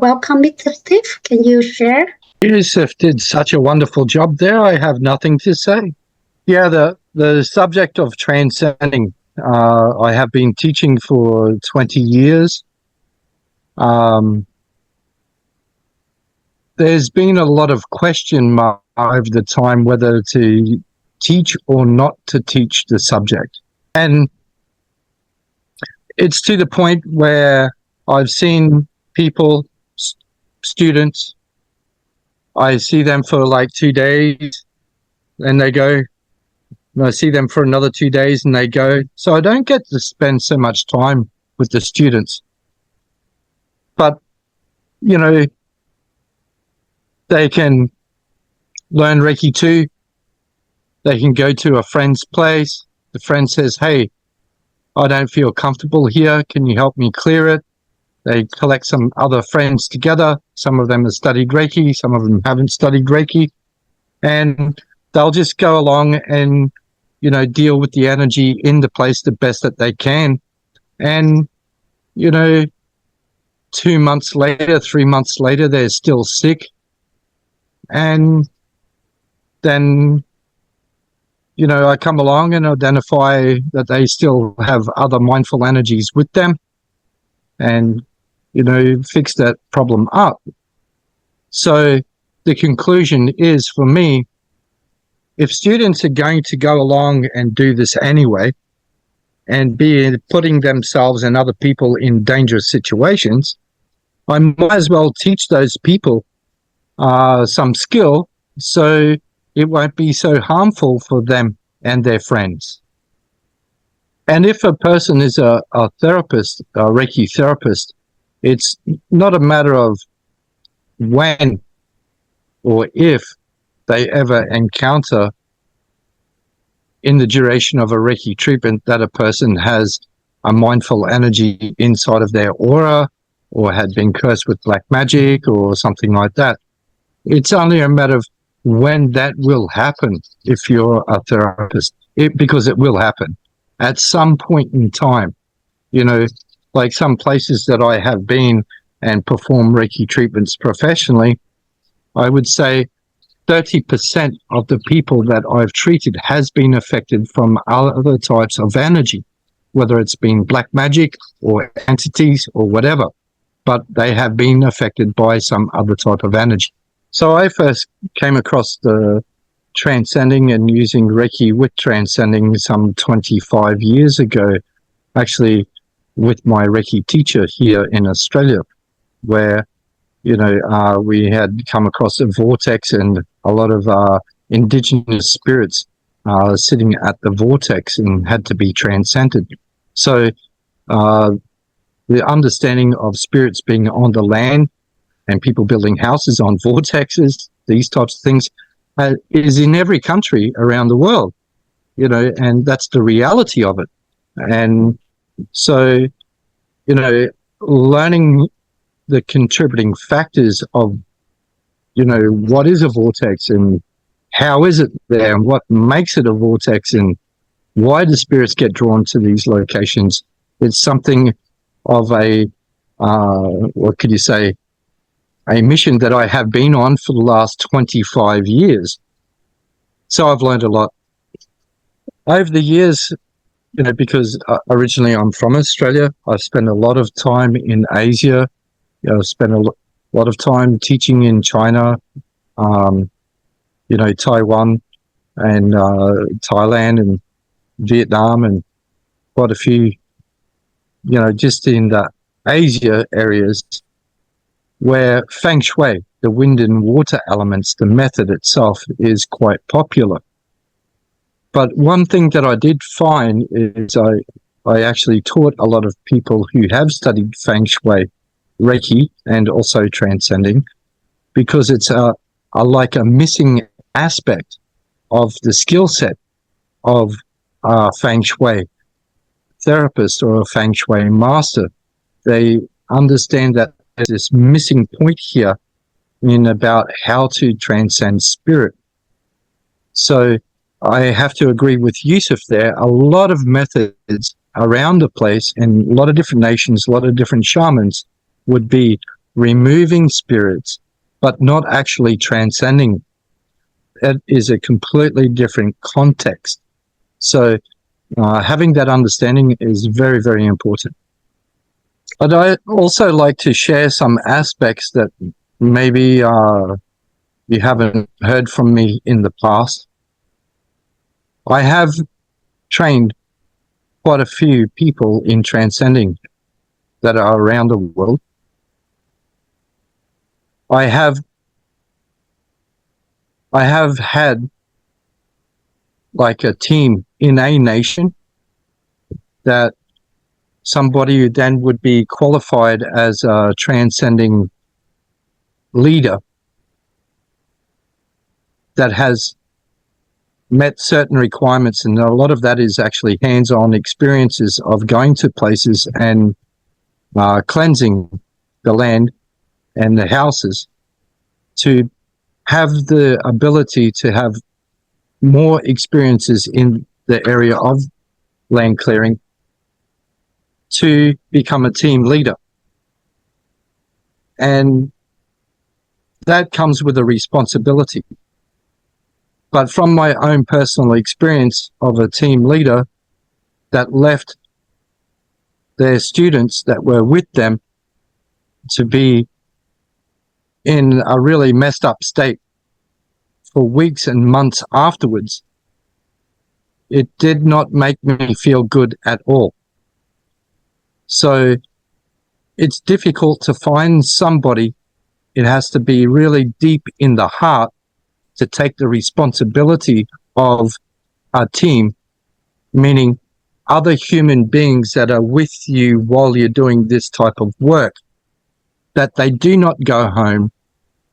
Welcome, Mr. Steve. Can you share? Yusuf did such a wonderful job there. I have nothing to say. Yeah, the subject of transcending, I have been teaching for 20 years. There's been a lot of question mark over the time whether to teach or not to teach the subject. And it's to the point where I've seen people, students, I see them for like 2 days and they go, and I see them for another 2 days and they go. So I don't get to spend so much time with the students. But, you know, they can learn Reiki 2. They can go to a friend's place. The friend says, hey, I don't feel comfortable here. Can you help me clear it? They collect some other friends together. Some of them have studied Reiki. Some of them haven't studied Reiki. And they'll just go along and, you know, deal with the energy in the place the best that they can. And, you know, 2 months later, 3 months later, they're still sick. And then, you know, I come along and identify that they still have other mindful energies with them and, you know, fix that problem up. So the conclusion is, for me, if students are going to go along and do this anyway and be putting themselves and other people in dangerous situations, I might as well teach those people some skill so it won't be so harmful for them and their friends. And if a person is a therapist, a Reiki therapist, it's not a matter of when or if they ever encounter in the duration of a Reiki treatment that a person has a mindful energy inside of their aura or had been cursed with black magic or something like that. It's only a matter of when that will happen if you're a therapist, because it will happen at some point in time. You know, like some places that I have been and perform Reiki treatments professionally, I would say 30% of the people that I've treated has been affected from other types of energy, whether it's been black magic or entities or whatever, but they have been affected by some other type of energy. So I first came across the Transcending and using Reiki with Transcending some 25 years ago, actually with my Reiki teacher here in Australia, where, you know, we had come across a vortex and a lot of indigenous spirits sitting at the vortex and had to be transcended. So the understanding of spirits being on the land and people building houses on vortexes, these types of things, is in every country around the world, you know, and that's the reality of it. And so, you know, learning the contributing factors of, you know, what is a vortex and how is it there and what makes it a vortex and why do spirits get drawn to these locations, it's something of a, what could you say, a mission that I have been on for the last 25 years. So I've learned a lot. Over the years, you know, because originally I'm from Australia, I've spent a lot of time in Asia. You know, I've spent a lot of time teaching in China, you know, Taiwan and Thailand and Vietnam and quite a few, you know, just in the Asia areas where Feng Shui, the wind and water elements, the method itself is quite popular. But one thing that I did find is I actually taught a lot of people who have studied Feng Shui, Reiki, and also Transcending, because it's like a missing aspect of the skill set of a Feng Shui therapist or a Feng Shui master. They understand that there's this missing point here in about how to transcend spirit. So I have to agree with Yusuf there. A lot of methods around the place and a lot of different nations, a lot of different shamans would be removing spirits, but not actually transcending. It is a completely different context. So having that understanding is very, very important. But I also like to share some aspects that maybe you haven't heard from me in the past. I have trained quite a few people in transcending that are around the world. I have had like a team in a nation that somebody then would be qualified as a transcending leader that has met certain requirements, and a lot of that is actually hands-on experiences of going to places and cleansing the land and the houses to have the ability to have more experiences in the area of land clearing to become a team leader. And that comes with a responsibility. But from my own personal experience of a team leader that left their students that were with them to be in a really messed up state for weeks and months afterwards, it did not make me feel good at all. So it's difficult to find somebody. It has to be really deep in the heart to take the responsibility of a team, meaning other human beings that are with you while you're doing this type of work, that they do not go home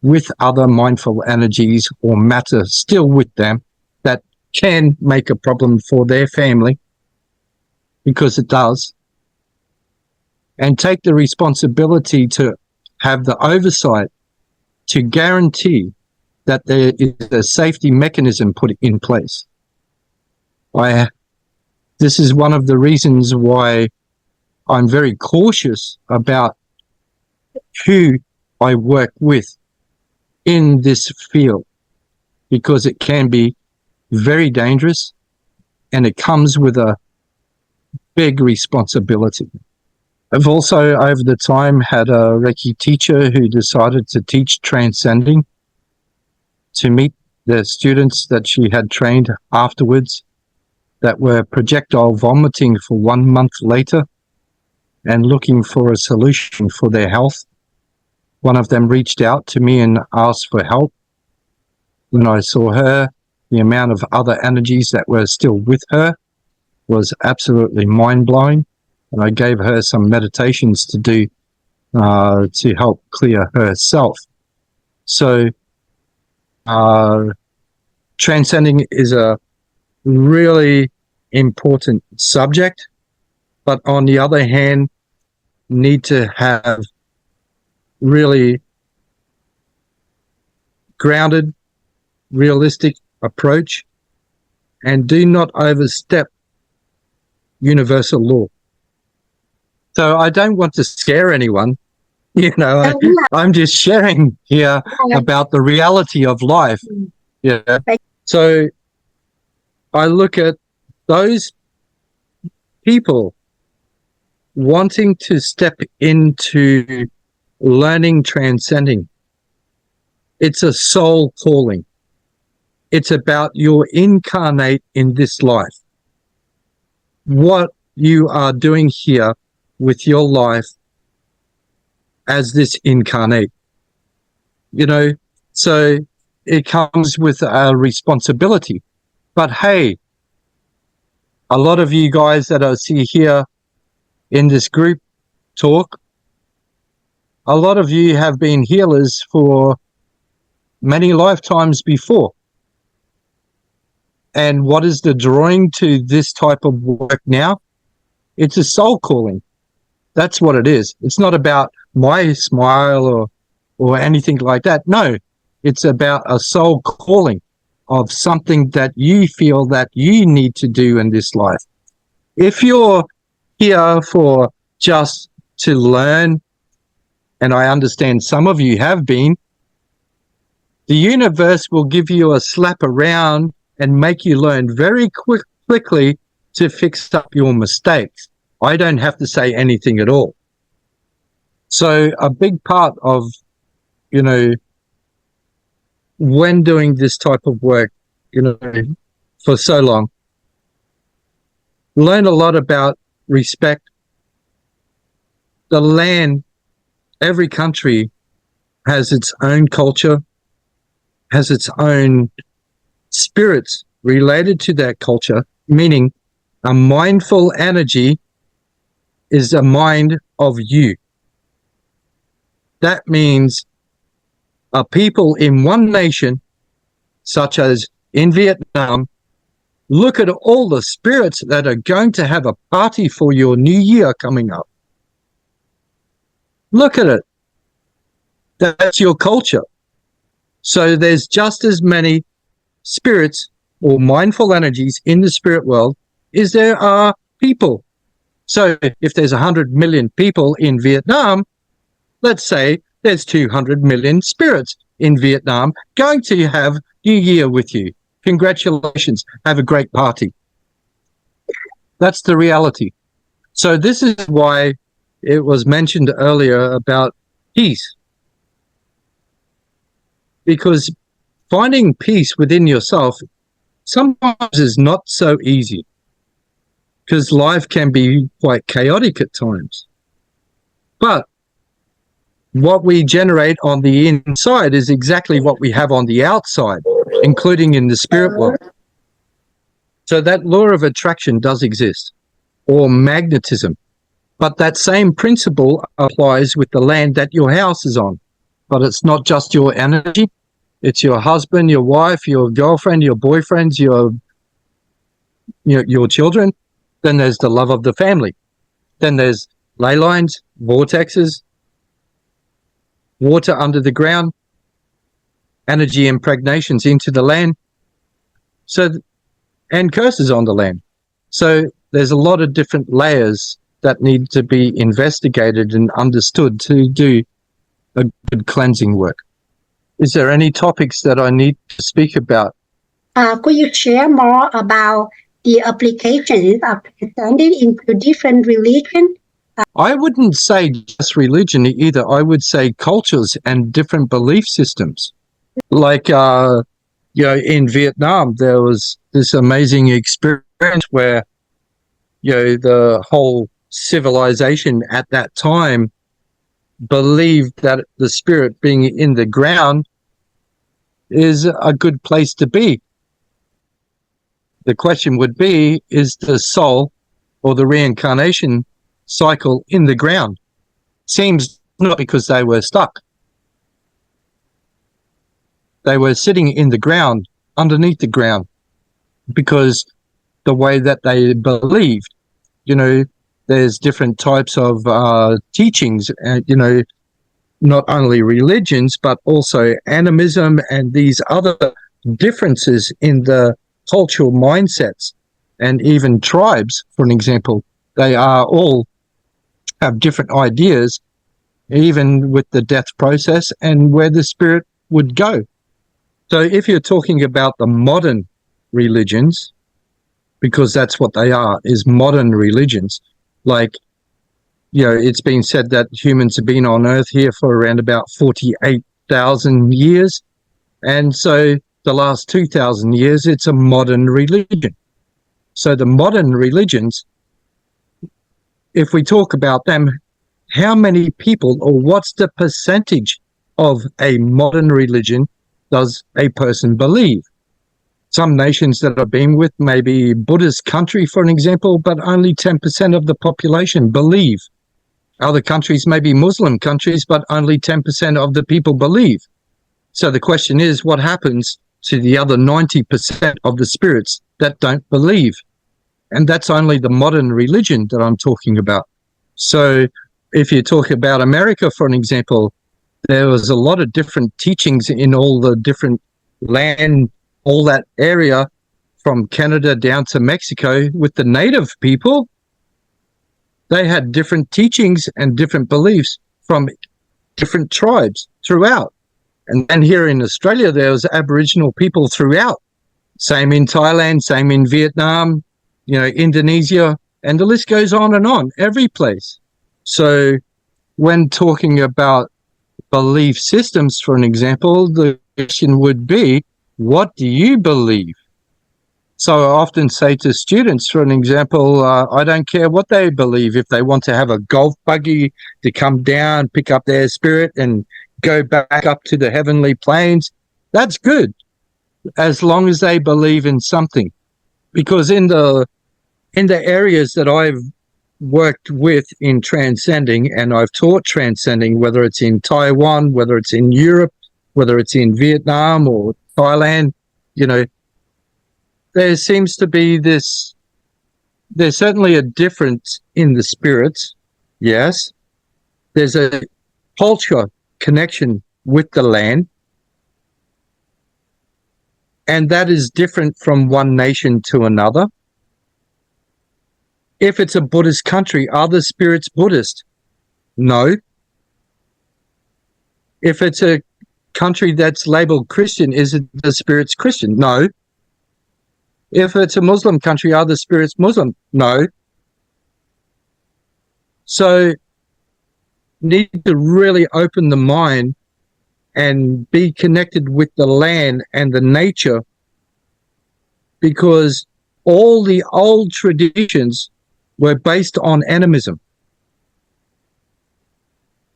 with other mindful energies or matter still with them that can make a problem for their family, because it does, and take the responsibility to have the oversight to guarantee that there is a safety mechanism put in place. This is one of the reasons why I'm very cautious about who I work with in this field, because it can be very dangerous and it comes with a big responsibility. I've also, over the time, had a Reiki teacher who decided to teach transcending to meet the students that she had trained afterwards that were projectile vomiting for 1 month later and looking for a solution for their health. One of them reached out to me and asked for help. When I saw her, the amount of other energies that were still with her was absolutely mind-blowing, and I gave her some meditations to do to help clear herself. So transcending is a really important subject, but on the other hand, need to have really grounded, realistic approach, and do not overstep universal law. So I don't want to scare anyone, I'm just sharing here about the reality of life. Yeah. So I look at those people wanting to step into learning transcending. It's a soul calling. It's about your incarnate in this life. What you are doing here with your life as this incarnate. So it comes with a responsibility. But hey, a lot of you guys that I see here in this group talk, a lot of you have been healers for many lifetimes before. And what is the drawing to this type of work now? It's a soul calling. That's what it is. It's not about my smile or anything like that. No, it's about a soul calling of something that you feel that you need to do in this life. If you're here for just to learn and I understand some of you have been, the universe will give you a slap around and make you learn very quickly to fix up your mistakes. I don't have to say anything at all. So a big part of, when doing this type of work, for so long, learn a lot about respect. The land, every country has its own culture, has its own spirits related to that culture, meaning a mindful energy is a mind of you. That means a people in one nation, such as in Vietnam, look at all the spirits that are going to have a party for your new year coming up. Look at it. That's your culture. So there's just as many spirits or mindful energies in the spirit world as there are people. So if there's 100 million people in Vietnam, let's say there's 200 million spirits in Vietnam going to have New Year with you. Congratulations. Have a great party. That's the reality. So this is why it was mentioned earlier about peace. Because finding peace within yourself sometimes is not so easy, because life can be quite chaotic at times. But what we generate on the inside is exactly what we have on the outside, including in the spirit world. So that law of attraction does exist, or magnetism. But that same principle applies with the land that your house is on. But it's not just your energy. It's your husband, your wife, your girlfriend, your boyfriends, your children. Then there's the love of the family. Then there's ley lines, vortexes, water under the ground, energy impregnations into the land, and curses on the land. So there's a lot of different layers that need to be investigated and understood to do a good cleansing work. Is there any topics that I need to speak about? Could you share more about the applications of Transcending into different religions? I wouldn't say just religion either. I would say cultures and different belief systems. Like, in Vietnam, there was this amazing experience where, the whole civilization at that time believed that the spirit being in the ground is a good place to be. The question would be, is the soul or the reincarnation cycle in the ground? Seems not, because they were stuck. They were sitting in the ground, underneath the ground, because the way that they believed, there's different types of teachings, not only religions, but also animism and these other differences in the cultural mindsets, and even tribes, for an example. They are all have different ideas, even with the death process and where the spirit would go. So if you're talking about the modern religions, because that's what they are, is modern religions, like, it's been said that humans have been on Earth here for around about 48,000 years. And so the last 2,000 years, it's a modern religion. So the modern religions, if we talk about them, how many people, or what's the percentage of a modern religion does a person believe? Some nations that I've been with, maybe Buddhist country, for an example, but only 10% of the population believe. Other countries may be Muslim countries, but only 10% of the people believe. So the question is, what happens to the other 90% of the spirits that don't believe? And that's only the modern religion that I'm talking about. So if you talk about America, for an example, there was a lot of different teachings in all the different land, all that area from Canada down to Mexico with the native people. They had different teachings and different beliefs from different tribes throughout. And then here in Australia, there was Aboriginal people throughout. Same in Thailand, same in Vietnam, Indonesia, and the list goes on, every place. So when talking about belief systems, for an example, the question would be, what do you believe? So I often say to students, for an example, I don't care what they believe. If they want to have a golf buggy to come down, pick up their spirit and go back up to the heavenly planes, that's good, as long as they believe in something. Because in the areas that I've worked with in Transcending, and I've taught Transcending, whether it's in Taiwan, whether it's in Europe, whether it's in Vietnam or Thailand, there seems to be there's certainly a difference in the spirits. Yes. There's a culture connection with the land. And that is different from one nation to another. If it's a Buddhist country, are the spirits Buddhist? No. If it's a country that's labeled Christian, is it the spirits Christian? No. If it's a Muslim country, are the spirits Muslim? No. So need to really open the mind and be connected with the land and the nature, because all the old traditions were based on animism.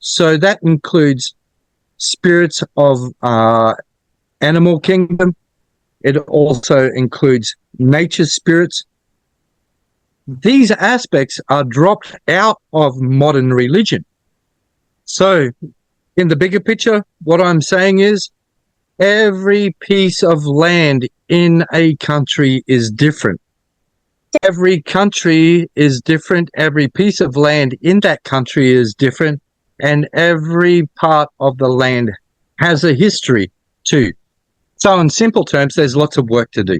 So that includes spirits of animal kingdom. It also includes nature spirits. These aspects are dropped out of modern religion. So in the bigger picture, what I'm saying is every piece of land in a country is different. Every country is different. Every piece of land in that country is different. And every part of the land has a history too. So in simple terms, there's lots of work to do.